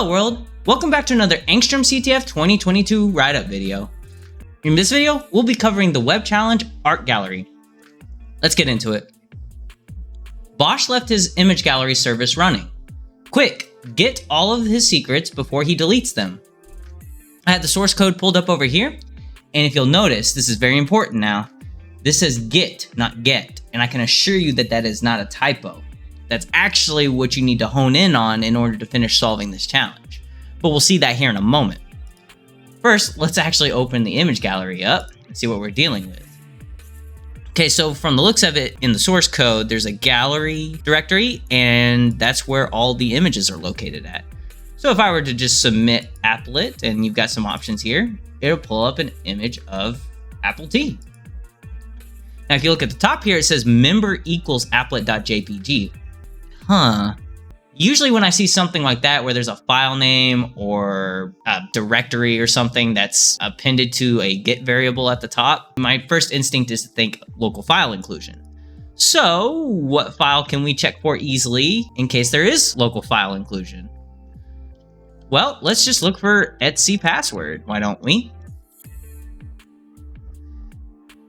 Hello world! Welcome back to another angstromCTF 2022 write-up video. In this video, we'll be covering the web challenge art gallery. Let's get into it. Bosch left his image gallery service running. Quick, get all of his secrets before he deletes them. I had the source code pulled up over here, and if you'll notice, this is very important now. This says get, not get, and I can assure you that that is not a typo. That's actually what you need to hone in on in order to finish solving this challenge. But we'll see that here in a moment. First, let's actually open the image gallery up and see what we're dealing with. Okay, so from the looks of it in the source code, there's a gallery directory, and that's where all the images are located at. So if I were to just submit applet, and you've got some options here, it'll pull up an image of apple tea. Now, if you look at the top here, it says member equals applet.jpg. Usually when I see something like that, where there's a file name or a directory or something that's appended to a get variable at the top, my first instinct is to think local file inclusion. So what file can we check for easily in case there is local file inclusion? Well, let's just look for etc password, why don't we?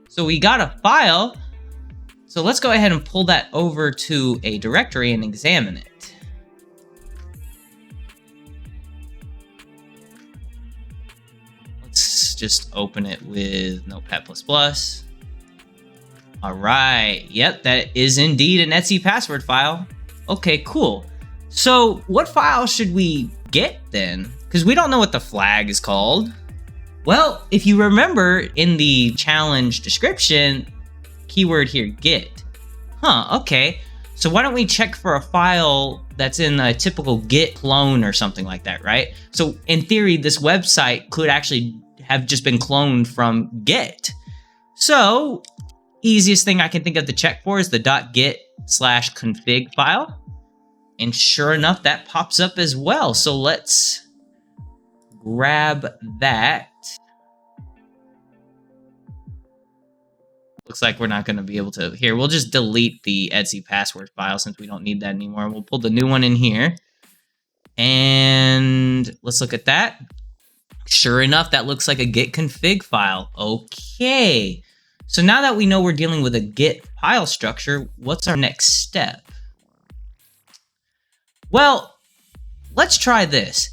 So we got a file. So let's go ahead and pull that over to a directory and examine it. Let's just open it with Notepad++. All right, yep, that is indeed an etc password file. Okay, cool. So what file should we get then? Because we don't know what the flag is called. Well, if you remember in the challenge description, keyword here, get. Okay. So why don't we check for a file that's in a typical Git clone or something like that, right? So in theory, this website could actually have just been cloned from Git. So easiest thing I can think of to check for is the .git/config file. And sure enough, that pops up as well. So let's grab that. Looks like we're not going to be able to. Here, we'll just delete the etc password file since we don't need that anymore. We'll pull the new one in here. And let's look at that. Sure enough, that looks like a git config file. Okay. So now that we know we're dealing with a git file structure, what's our next step? Well, let's try this.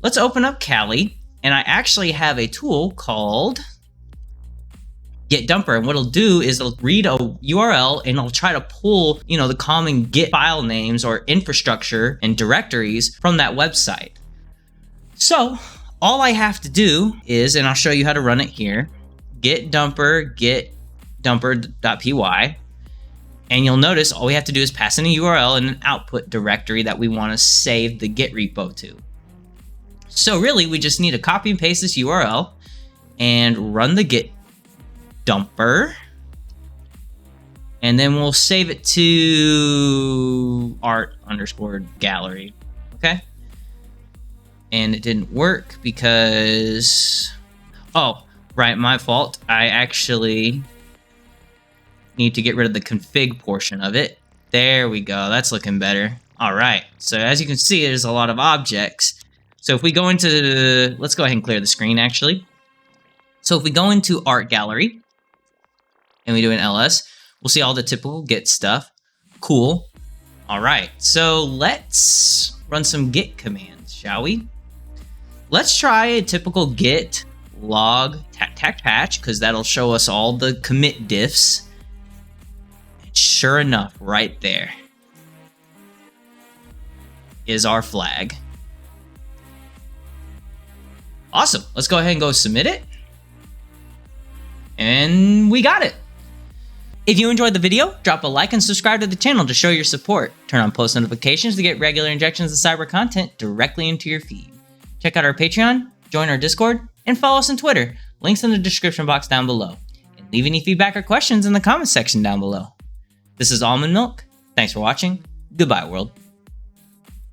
Let's open up Kali, and I actually have a tool called getDumper, and what it'll do is it'll read a URL and it'll try to pull, the common Git file names or infrastructure and directories from that website. So all I have to do is, and I'll show you how to run it here, getDumper, getDumper.py, and you'll notice all we have to do is pass in a URL and an output directory that we want to save the Git repo to. So really, we just need to copy and paste this URL and run the getDumper, and then we'll save it to art_gallery, okay? And it didn't work because, oh, right, my fault. I actually need to get rid of the config portion of it. There we go, that's looking better. All right, so as you can see, there's a lot of objects. So if we go into, let's go ahead and clear the screen actually. So if we go into art gallery, and we do an ls, we'll see all the typical git stuff. Cool. All right, so let's run some git commands, shall we? Let's try a typical git log patch, because that'll show us all the commit diffs. And sure enough, right there is our flag. Awesome, let's go ahead and go submit it. And we got it. If you enjoyed the video, drop a like and subscribe to the channel to show your support. Turn on post notifications to get regular injections of cyber content directly into your feed. Check out our Patreon, join our Discord, and follow us on Twitter. Links in the description box down below. And leave any feedback or questions in the comments section down below. This is Almond Milk. Thanks for watching. Goodbye, world.